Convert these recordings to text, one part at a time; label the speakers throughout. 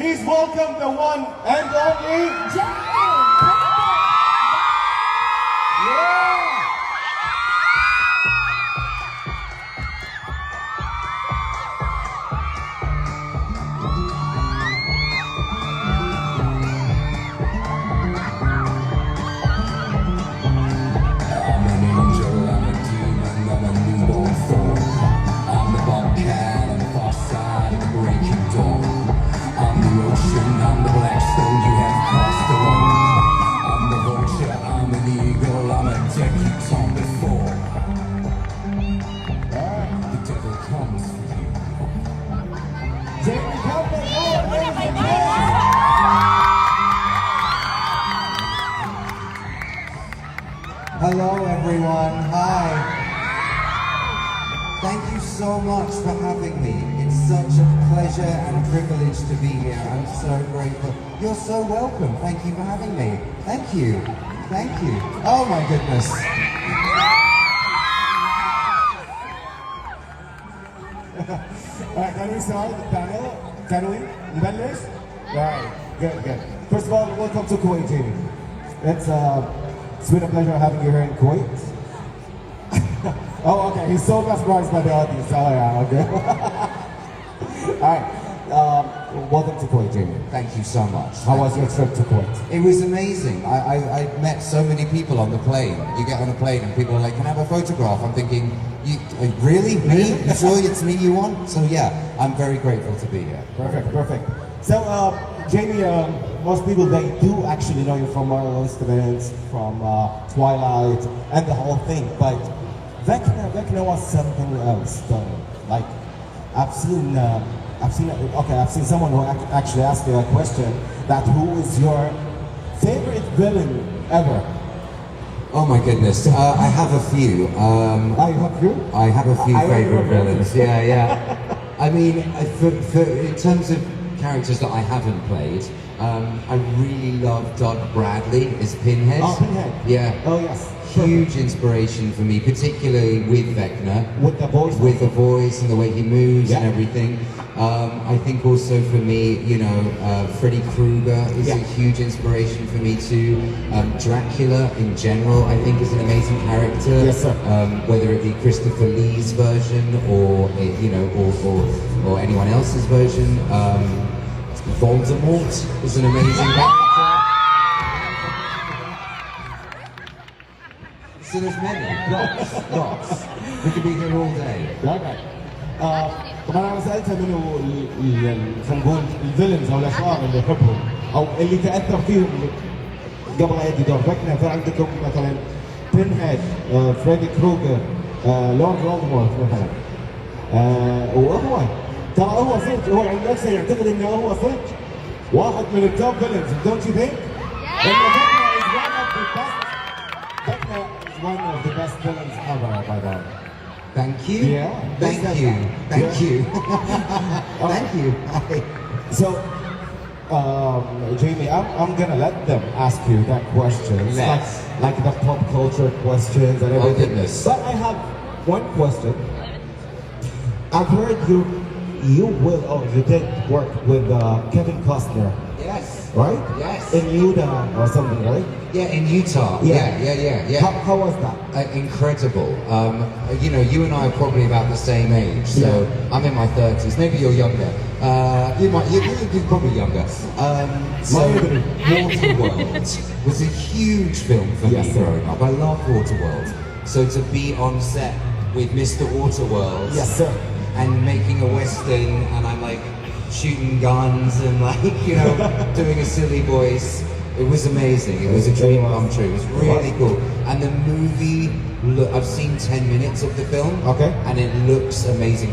Speaker 1: Please welcome the one and only Jacqui.
Speaker 2: I'm the black stone you have crossed alone. I'm the vulture, I'm an eagle, I'm a Jacqui before. The devil comes for you.
Speaker 1: Jamie Campbell Bower, ladies and gentlemen.
Speaker 3: Hello everyone, hi. Thank you so much for having me. It's such a pleasure and privilege to be here. I'm so grateful. You're so welcome. Thank you for having me. Thank you. Thank you. Oh my goodness.
Speaker 1: Alright, can we start the panel? Can we? نبلش? Right, good. First of all, welcome to Kuwait, Jamie. It's been a pleasure having you here in Kuwait. Oh, okay. He's so mesmerized by the audience. Oh, yeah, okay. All right. Welcome to Kuwait, Jamie.
Speaker 3: Thank you so much.
Speaker 1: How was your trip to Kuwait?
Speaker 3: It was amazing. I met so many people on the plane. You get on a plane and people are like, can I have a photograph? I'm thinking, really? Me? You sure it's me you want? So yeah, I'm very grateful to be here.
Speaker 1: Perfect. So, Jamie, most people, they do actually know you from Marvel Instruments, from Twilight, and the whole thing, but Vecna was something else, though. Like, I've seen someone who actually asked you a question that who is your favorite villain ever?
Speaker 3: Oh my goodness, I have a few. I have a few favorite villains. Yeah. I mean, in terms of characters that I haven't played, I really love Doug Bradley as Pinhead.
Speaker 1: Oh, Pinhead.
Speaker 3: Yeah.
Speaker 1: Oh yes.
Speaker 3: Huge inspiration for me, particularly with Vecna.
Speaker 1: With the voice.
Speaker 3: With the voice and the way he moves and everything. I think also for me, Freddy Krueger is a huge inspiration for me too. Dracula in general, I think, is an amazing character.
Speaker 1: Yes, sir.
Speaker 3: Whether it be Christopher Lee's version or or anyone else's version. Voldemort is an amazing character. So there's many, lots. We could be here all day.
Speaker 1: Okay. طبعا انا سالتها منو خلينا نقول الفيلنز او الاشرار اللي يحبهم او اللي تاثر فيهم قبل لا يدي دور فكنا فعندكم مثلا بين هيد، فريدي كروجر، لورد فولدمورت مثلا. وهو ترى هو صدق، هو عند نفسه يعتقد انه هو صدق واحد من التوب فيلنز، don't you think؟ Vecna is one of the best villains ever, by the way.
Speaker 3: Thank you.
Speaker 1: Yeah.
Speaker 3: Thank you. Thank you.
Speaker 1: So, Jamie, I'm gonna let them ask you that questions, like the pop culture questions and everything.
Speaker 3: Oh goodness.
Speaker 1: But I have one question. I've heard you did work with Kevin Costner.
Speaker 3: Yes.
Speaker 1: Right?
Speaker 3: Yes.
Speaker 1: In Utah or something, right?
Speaker 3: Yeah, in Utah. Yeah.
Speaker 1: How was that?
Speaker 3: Incredible. You and I are probably about the same age, so I'm in my 30s. Maybe you're younger. You're probably younger. So Waterworld was a huge film for me growing up. I love Waterworld. So to be on set with Mr. Waterworld,
Speaker 1: yes, sir,
Speaker 3: and making a western, and I'm like shooting guns and doing a silly voice. It was amazing. It was a dream come true. It was really cool. And the movie, I've seen 10 minutes of the film.
Speaker 1: Okay.
Speaker 3: And it looks amazing.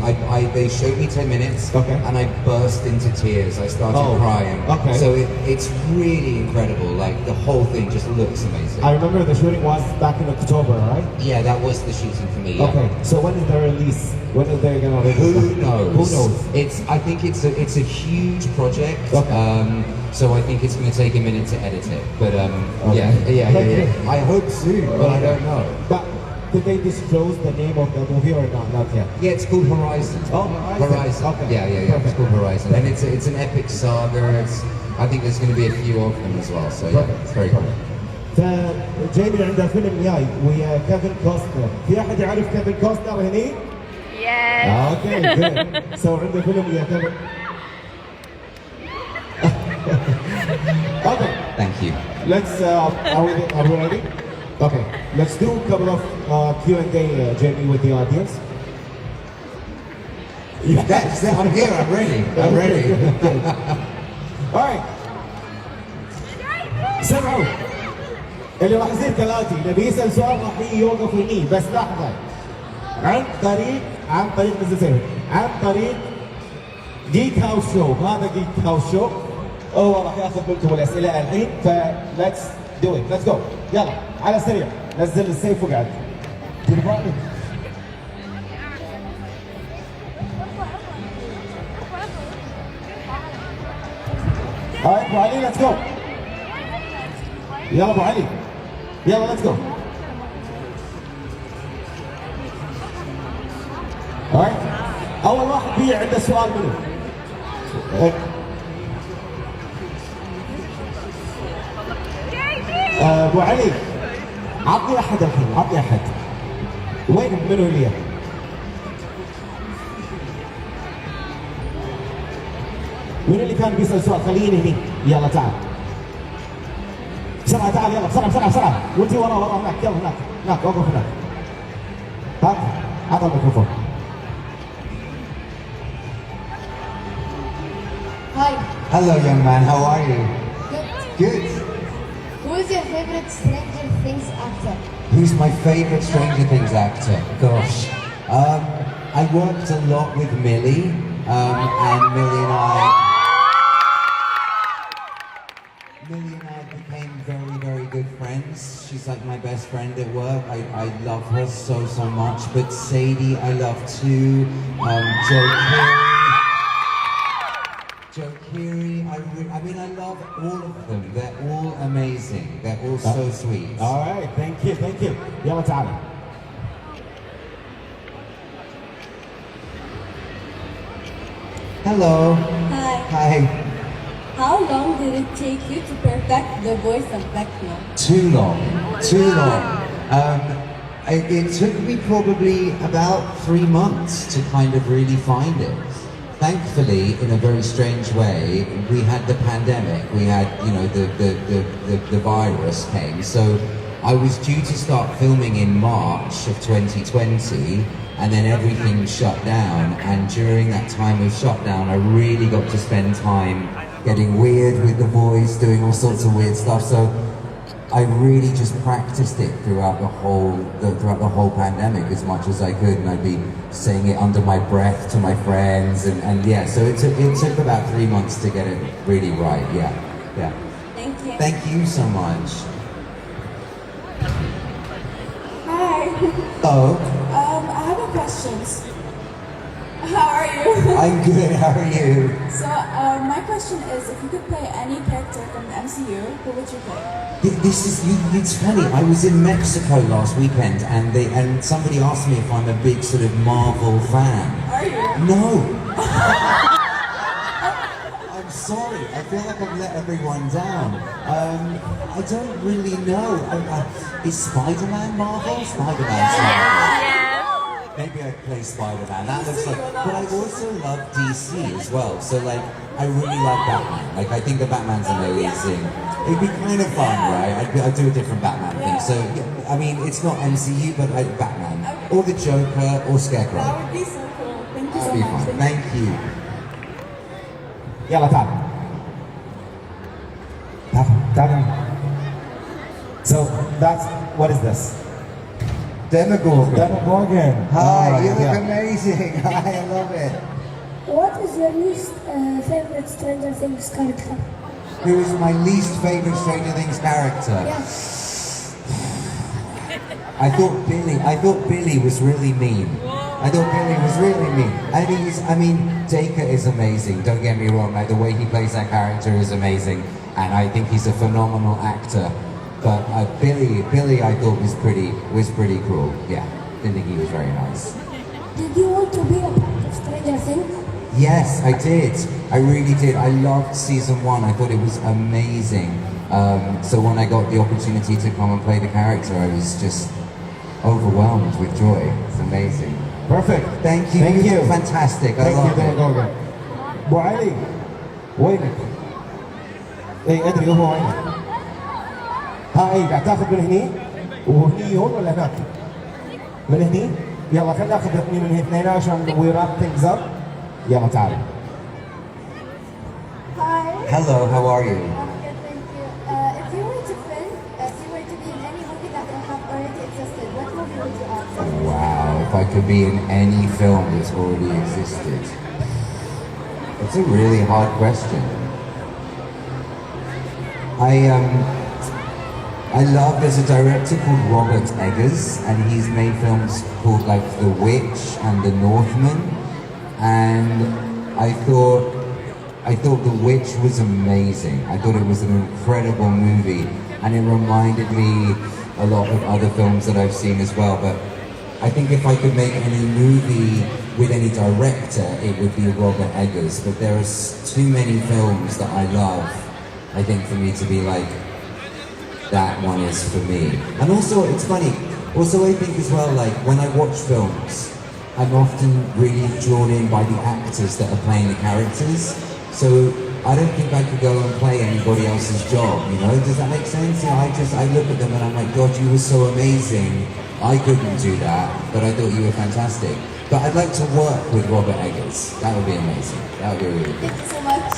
Speaker 3: They showed me 10 minutes.
Speaker 1: Okay.
Speaker 3: And I burst into tears. I started crying.
Speaker 1: Okay.
Speaker 3: So it's really incredible. Like the whole thing just looks amazing.
Speaker 1: I remember the shooting was back in October, right?
Speaker 3: Yeah, that was the shooting for me. Yeah.
Speaker 1: Okay. So when is the release? When are they gonna release?
Speaker 3: Who knows?
Speaker 1: Who knows?
Speaker 3: I think it's a huge project.
Speaker 1: Okay.
Speaker 3: So I think it's going to take a minute to edit it. But yeah. I hope soon, but I don't know.
Speaker 1: But did they disclose the name of the movie or not? Not yet.
Speaker 3: Yeah, it's called Horizon.
Speaker 1: Oh, Horizon. Okay.
Speaker 3: Yeah. It's
Speaker 1: Perfect.
Speaker 3: called Horizon, and it's an epic saga. I think there's going to be a few of them as well. So yeah, it's very cool.
Speaker 1: فجايبين عندها فيلم جاي ويا كيفن كوستنر، في احد يعرف كيفن كوستنر هني؟
Speaker 4: Yes.
Speaker 1: اوكي جود. سو عنده فيلم ويا كيفن. Okay.
Speaker 3: Thank you.
Speaker 1: Let's are we ready? Okay. Let's do a couple of Q&A, Jamie, with the audience.
Speaker 3: Yes, I'm here. I'm ready. I'm ready.
Speaker 1: All right. سمعوا اللي راح يصير كالاتي، اللي بيسال سؤال راح يوقف هني بس لحظه. عن طريق نزل عن طريق جيك هاوس شو، هذا جيك هاوس شو هو راح ياخذ منكم الاسئله الحين، فليتس دو ات، ليتس جو، يلا على السريع نزل السيف وقعد. هاي ابو علي ليتس جو. يلا ابو علي يلا ليتس جو. هاي اول واحد فيه عنده سؤال منه. ابو علي عطني احد الحين، عطني احد. وين منو اللي؟ من اللي كان بيسال سؤال؟ خليني هني، يلا تعال بسرعه، تعال يلا بسرعه وانت ورا هناك، يلا هناك وقف هناك. هات عطى الميكروفون.
Speaker 5: Hi.
Speaker 3: Hello, young man. How are you? Good.
Speaker 5: Who is your favorite Stranger Things actor?
Speaker 3: Who's my favorite Stranger Things actor? Gosh, I worked a lot with Millie, and Millie and I became very, very good friends. She's like my best friend at work. I love her so much. But Sadie, I love too. Joe Keery, I love all of them. They're all amazing. They're all so sweet.
Speaker 1: All right, thank you. يلا تعالى.
Speaker 3: Hello.
Speaker 5: Hi.
Speaker 3: Hi.
Speaker 5: How long did it take you to perfect the voice of Vecna?
Speaker 3: Too long. It took me probably about 3 months to kind of really find it. Thankfully, in a very strange way, we had the pandemic. We had, the virus came. So I was due to start filming in March of 2020, and then everything shut down. And during that time of shutdown, I really got to spend time getting weird with the voice, doing all sorts of weird stuff. So I really just practiced it throughout the whole pandemic as much as I could, and I'd be saying it under my breath to my friends, and yeah. So it took about 3 months to get it really right. Yeah.
Speaker 5: Thank you.
Speaker 3: Thank you so much.
Speaker 5: Hi.
Speaker 3: Oh,
Speaker 5: I have a questions. How are you?
Speaker 3: I'm good. How are you?
Speaker 5: So, my question is, if you could play any character from the MCU, who would you play?
Speaker 3: It's funny. I was in Mexico last weekend, and somebody asked me if I'm a big sort of Marvel fan.
Speaker 5: Are you?
Speaker 3: No. I'm sorry. I feel like I've let everyone down. I don't really know. Is Spider-Man Marvel? Spider-Man's Marvel.
Speaker 4: Yes.
Speaker 3: Maybe I'd play Spider-Man. That looks like. But I also love DC as well. So like, I really like Batman. Like, I think the Batman's amazing. It'd be kind of fun, right? I'd do a different Batman thing. So yeah, I mean, it's not MCU, but Batman, or the Joker, or Scarecrow.
Speaker 5: That would be so cool. Thank you so
Speaker 3: That'd be
Speaker 5: much.
Speaker 3: fun. Thank you.
Speaker 1: يلا تعال. So that's, what is this? Demogorgon.
Speaker 3: Hi,
Speaker 1: Oh,
Speaker 3: you look
Speaker 1: yeah.
Speaker 3: amazing. Hi, I love it.
Speaker 6: What is your least favorite Stranger Things character?
Speaker 3: Who is my least favorite Stranger Things character?
Speaker 6: Yes.
Speaker 3: I thought Billy was really mean. I mean, Jacqui is amazing, don't get me wrong, like the way he plays that character is amazing, and I think he's a phenomenal actor. But Billy, I thought was pretty cool. Yeah, didn't think he was very nice.
Speaker 6: Did you want to be a part of Stranger Things?
Speaker 3: Yes, I did. I really did. I loved season 1. I thought it was amazing. So when I got the opportunity to come and play the character, I was just overwhelmed with joy. It's amazing.
Speaker 1: Perfect.
Speaker 3: Thank you.
Speaker 1: Thank you.
Speaker 3: Fantastic. I
Speaker 1: Thank
Speaker 3: love
Speaker 1: you.
Speaker 3: it.
Speaker 1: ابو علي وينك؟ اي ادري هو وينك؟ اي قاعد تاخذ من هني وهني هون ولا هناك؟ من هني؟ يلا خلينا ناخذ اثنين من هني اثنين عشان وي راب ثينجز اب. يلا تعال.
Speaker 6: Hi.
Speaker 3: Hello, how are you?
Speaker 6: I'm good, thank you. If you were to film, if you were to be in any movie that would have already existed, what movie would you act?
Speaker 3: Wow, if I could be in any film that's already existed. It's a really hard question. I love, there's a director called Robert Eggers, and he's made films called like The Witch and The Northman, and I thought The Witch was amazing. I thought it was an incredible movie, and it reminded me a lot of other films that I've seen as well, but I think if I could make any movie with any director, it would be Robert Eggers, but there are too many films that I love, I think, for me to be like, that one is for me. And also, it's funny, also I think as well, like, when I watch films, I'm often really drawn in by the actors that are playing the characters, so I don't think I could go and play anybody else's job, you know? Does that make sense? You know, I look at them and I'm like, God, you were so amazing. I couldn't do that, but I thought you were fantastic. But I'd like to work with Robert Eggers. That would be amazing. That would be really good.
Speaker 5: Thank you so much.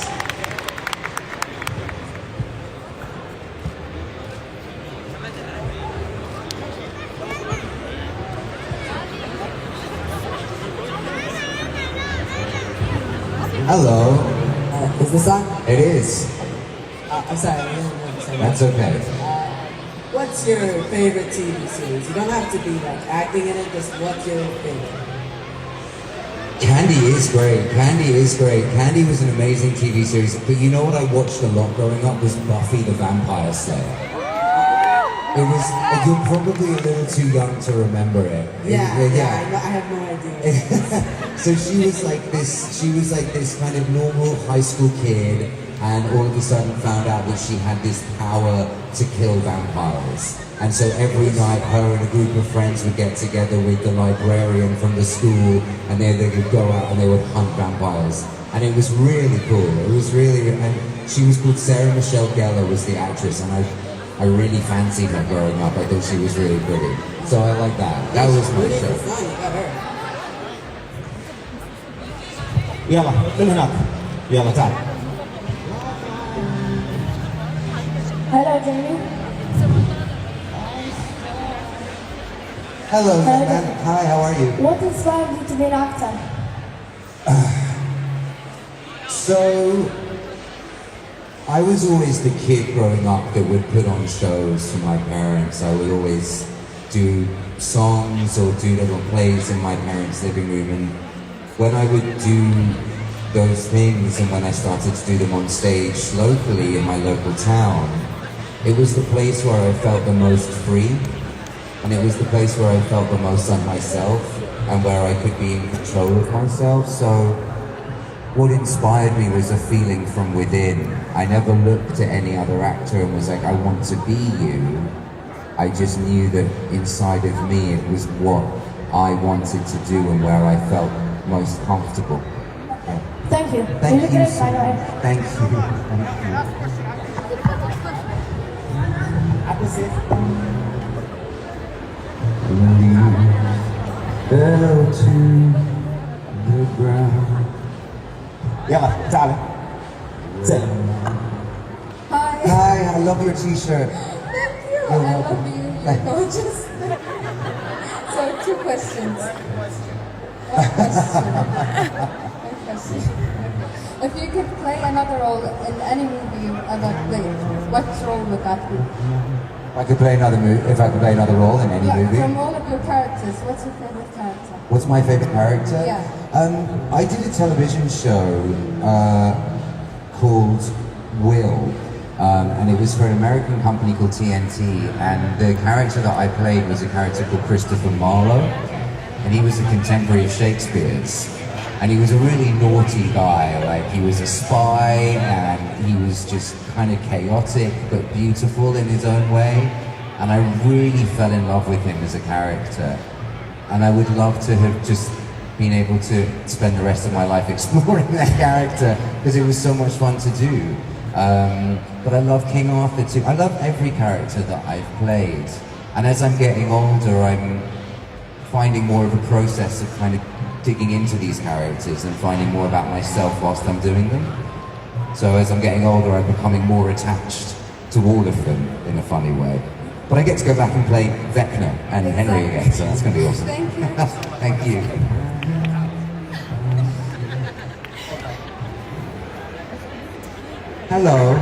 Speaker 3: Hello.
Speaker 4: Is this on?
Speaker 3: It is.
Speaker 4: I'm sorry, I didn't understand.
Speaker 3: That's okay.
Speaker 4: What's your favorite TV series? You don't have to be like acting in it, just what's your favorite?
Speaker 3: Candy is great. Candy is great. Candy was an amazing TV series. But you know what I watched a lot growing up was Buffy the Vampire Slayer. It was, you're probably a little too young to remember it.
Speaker 4: I have no idea.
Speaker 3: So she was like this kind of normal high school kid, and all of a sudden found out that she had this power to kill vampires. And so every night her and a group of friends would get together with the librarian from the school, and they would go out and they would hunt vampires. And it was really cool. It was really, and she was called Sarah Michelle Gellar was the actress, and I really fancied her growing up. I thought she was really pretty. So I like that. That was my show.
Speaker 1: يلا من هناك. يلا تعال.
Speaker 6: Hello, Jamie.
Speaker 3: Hello, man. Hi, how are you?
Speaker 6: What inspired you to be an actor?
Speaker 3: So, I was always the kid growing up that would put on shows for my parents. I would always do songs or do little plays in my parents' living room, and when I would do those things and when I started to do them on stage locally in my local town, it was the place where I felt the most free, and it was the place where I felt the most like myself and where I could be in control of myself. So what inspired me was a feeling from within. I never looked at any other actor and was like, I want to be you. I just knew that inside of me it was what I wanted to do and where I felt most comfortable. Yeah.
Speaker 6: Thank you.
Speaker 3: Thank
Speaker 6: You're
Speaker 3: you.
Speaker 6: great, by the way.
Speaker 3: Thank you. Thank you. Fell to the ground.
Speaker 1: يلا تعال. سلم.
Speaker 5: Hi.
Speaker 3: Hi, I love your t-shirt.
Speaker 5: Thank you.
Speaker 3: You're
Speaker 5: I
Speaker 3: welcome.
Speaker 5: love you. You're gorgeous. So, two questions. One question. If you could play another role in any movie you ever played, what role would that be?
Speaker 3: If I could play another role in any movie.
Speaker 5: From all of your characters, what's your favorite character?
Speaker 3: What's my favorite character?
Speaker 5: Yeah.
Speaker 3: I did a television show called Will, and it was for an American company called TNT, and the character that I played was a character called Christopher Marlowe, and he was a contemporary of Shakespeare's. And he was a really naughty guy, like he was a spy, and he was just kind of chaotic but beautiful in his own way. And I really fell in love with him as a character. And I would love to have just been able to spend the rest of my life exploring that character, because it was so much fun to do. But I love King Arthur too. I love every character that I've played. And as I'm getting older, I'm finding more of a process of kind of digging into these characters and finding more about myself whilst I'm doing them. So as I'm getting older, I'm becoming more attached to all of them in a funny way. But I get to go back and play Vecna and Henry again, so that's going to be awesome.
Speaker 5: Thank you.
Speaker 3: Thank you. Hello.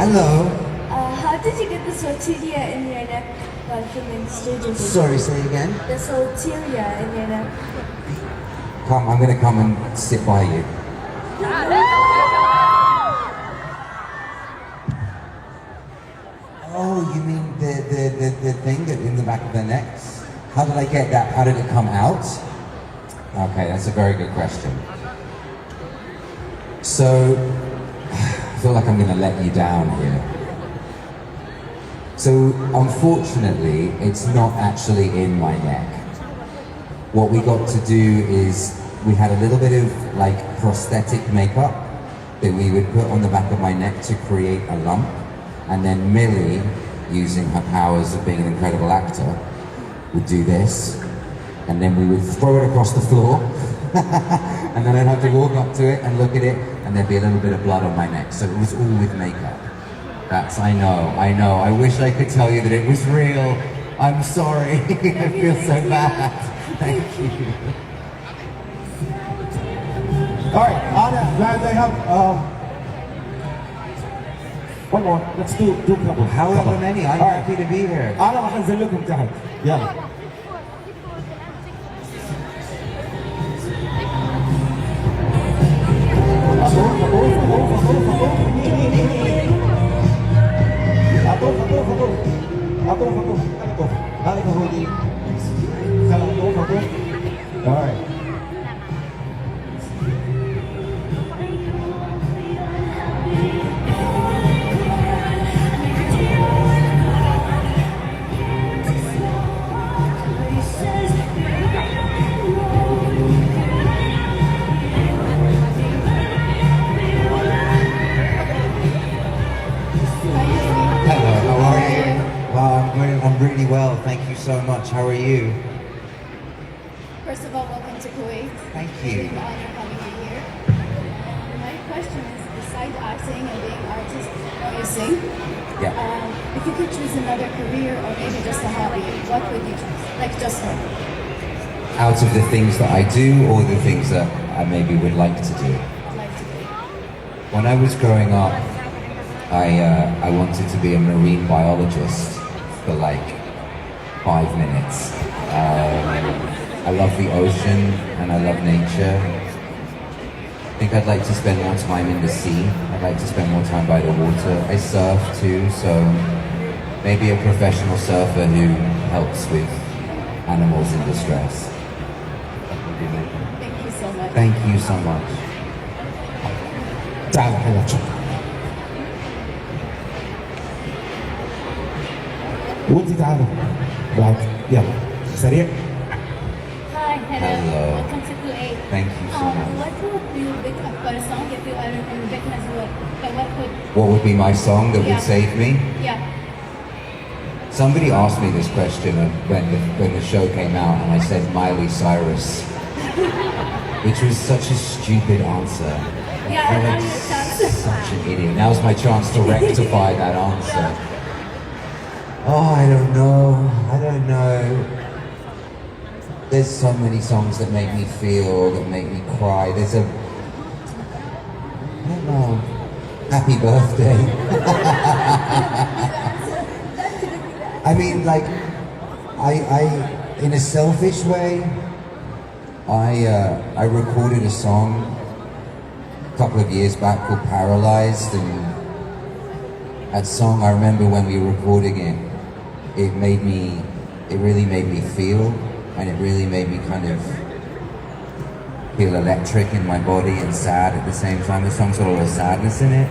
Speaker 3: Hello.
Speaker 6: How did you get the soteria in your neck while filming Stranger Things?
Speaker 3: Sorry, say again.
Speaker 6: The soteria in your neck.
Speaker 3: Come, I'm going to come and sit by you. Oh, you mean the thing that in the back of their necks? How did I get that? How did it come out? Okay, that's a very good question. So, I feel like I'm going to let you down here. So, unfortunately, it's not actually in my neck. What we got to do is, we had a little bit of like prosthetic makeup that we would put on the back of my neck to create a lump. And then Millie, using her powers of being an incredible actor, would do this. And then we would throw it across the floor. And then I'd have to walk up to it and look at it, and there'd be a little bit of blood on my neck. So it was all with makeup. I know. I wish I could tell you that it was real. I'm sorry. I feel so bad. Thank you.
Speaker 1: All right, Anna, glad they have one more. Let's do a couple.
Speaker 3: However many, I'm
Speaker 1: All right.
Speaker 3: happy to be here.
Speaker 1: أنا راح أنزل لكم تحت. يلا. All right.
Speaker 3: I'm really well, thank you so much. How are you?
Speaker 6: First of all, welcome to Kuwait.
Speaker 3: Thank you.
Speaker 6: It's an honor having you here. My question is, besides acting and being an artist, you sing.
Speaker 3: Yeah.
Speaker 6: If you could choose another career or maybe just a hobby, what would you choose? Like just one.
Speaker 3: Out of the things that I do, or the things that I maybe would like to do?
Speaker 6: I'd like to do.
Speaker 3: When I was growing up, I wanted to be a marine biologist for like 5 minutes. I love the ocean and I love nature. I think I'd like to spend more time in the sea. I'd like to spend more time by the water. I surf too, so maybe a professional surfer who helps with animals in distress.
Speaker 6: Thank you so much.
Speaker 3: Thank you so much.
Speaker 1: تعال حلوة شوف. وانت تعالوا بعد يلا سريع.
Speaker 6: Hi,
Speaker 3: Hello.
Speaker 6: Welcome to Kuwait.
Speaker 3: Thank you so much.
Speaker 6: What would you pick up for a song if you are in Britain as well? But
Speaker 3: What would be my song that
Speaker 6: Yeah.
Speaker 3: would save me?
Speaker 6: yeah.
Speaker 3: Somebody asked me this question when the show came out, and I said Miley Cyrus, which was such a stupid answer.
Speaker 6: Yeah,
Speaker 3: I'm
Speaker 6: I
Speaker 3: like
Speaker 6: understand.
Speaker 3: such an idiot. Now's my chance to rectify that answer. Oh, I don't know. There's so many songs that make me feel, that make me cry. I don't know. Happy birthday. I mean, like, I in a selfish way, I recorded a song a couple of years back called Paralyzed, and that song, I remember when we were recording it, it really made me feel, and it really made me kind of feel electric in my body and sad at the same time. The song's got a lot of sadness in it,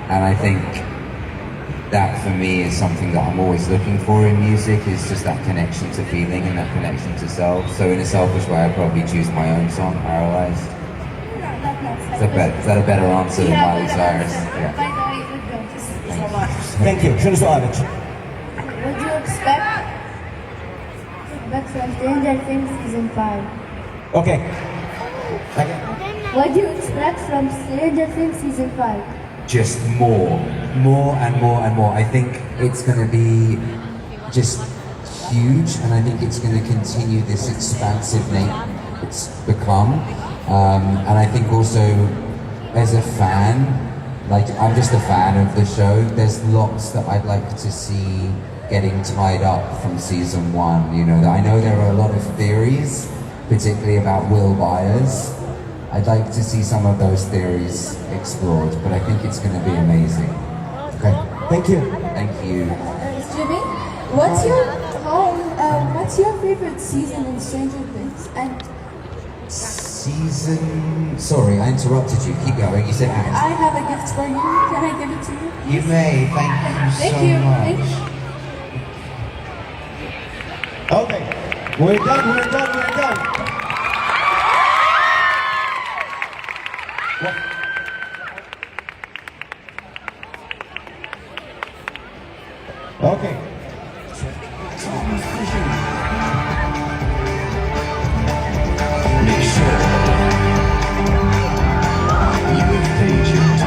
Speaker 3: and I think that for me is something that I'm always looking for in music, is just that connection to feeling and that connection to self. So in a selfish way, I'd probably choose my own song, Paralyzed. Is that a better answer than Miley Cyrus? Yeah.
Speaker 1: Thank you. شنو سؤالك؟
Speaker 6: Would you expect from Stranger Things season 5?
Speaker 1: Okay. Okay.
Speaker 6: What do you expect from Stranger Things season 5?
Speaker 3: Just more and more and more. I think it's going to be just huge, and I think it's going to continue this expansive nature it's become. And I think also, as a fan, like, I'm just a fan of the show, there's lots that I'd like to see getting tied up from season 1. You know, I know there are a lot of theories, particularly about Will Byers. I'd like to see some of those theories explored, but I think it's going to be amazing.
Speaker 1: Okay. Thank you.
Speaker 3: Thank you.
Speaker 5: Jimmy, what's your favorite season in Stranger Things? And
Speaker 3: Season... Sorry, I interrupted you. Keep going. You said act.
Speaker 5: I have a gift for you. Can I give it to you?
Speaker 3: You may. Thank you
Speaker 5: Thank
Speaker 3: so
Speaker 5: you.
Speaker 3: much.
Speaker 5: Thank you.
Speaker 1: Okay. We're done. Okay.
Speaker 2: Make sure you have paid your dues.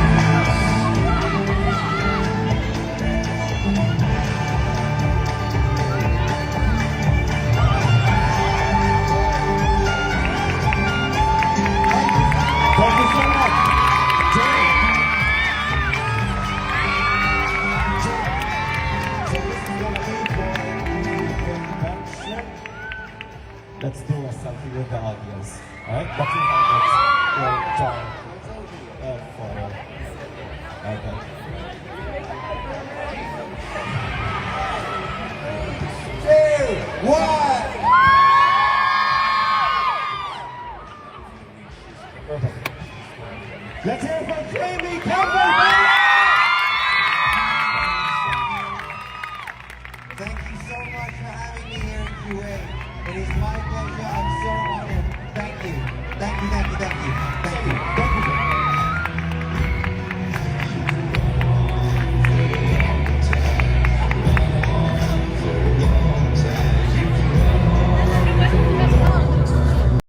Speaker 1: Thank you so much. Let's do a selfie with the audience. Alright? Let's see how it looks. Well, John. Photo. Okay. 2, 1.